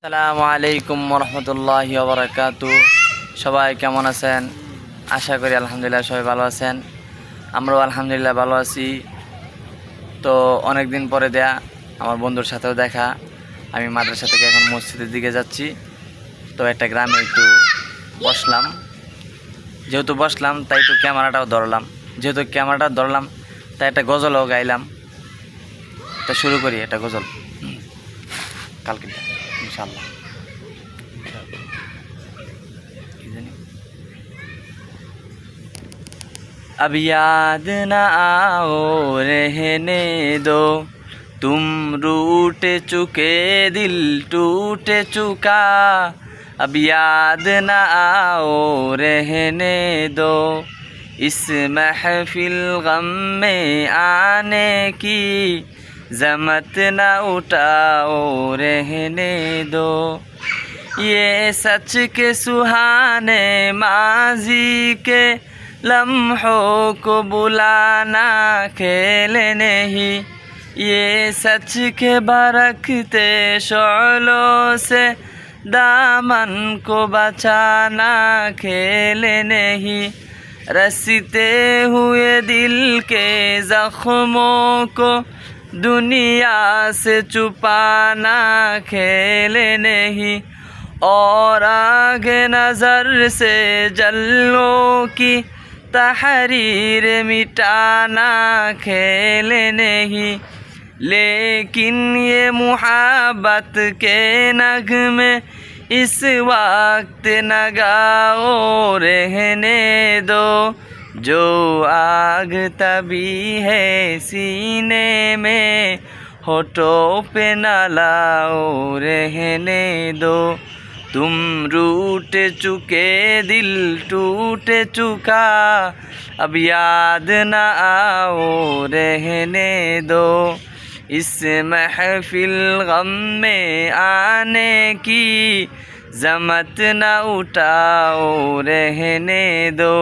আসসালামু আলাইকুম রহমতুল্লাহি ওয়া বারাকাতু। সবাই কেমন আছেন? আশা করি আলহামদুলিল্লাহ সবাই ভালো আছেন। আমরাও আলহামদুলিল্লাহ ভালো আছি। তো অনেক দিন পরে আমার বন্ধুর সাথেও দেখা। আমি মাদ্রাসা থেকে এখন মসজিদের দিকে যাচ্ছি। তো একটা গ্রামে একটু বসলাম, তাই একটু ক্যামেরাটাও ধরলাম। তাই একটা গজলও গাইলাম। তো শুরু করি একটা গজল কালকে ইনশাআল্লাহ। अब याद न आओ रहने दो, तुम रूठ चुके दिल टूट चुका। अब याद न आओ रहने दो, इस महफिल गम में आने की ज़हमत न उठाओ रहने दो। ये सच के सुहाने माजी के लम्हों को बुलाना खेल नहीं, ये सच के बरकते शौलों से दामन को बचाना खेल नहीं। रसते हुए दिल के जख्मों को दुनिया से छुपाना खेल नहीं, और आगे नजर से जल्लों की तहरीर मिटाना खेल नहीं। लेकिन ये मुहब्बत के नगमे इस वक्त न गाओ रहने दो, जो आग तभी है सीने में होठों पे न लाओ रहने दो। तुम रूठ चुके दिल टूट चुका, अब याद न आओ रहने दो, इस महफिल गम में आने की ज़हमत न उठाओ रहने दो।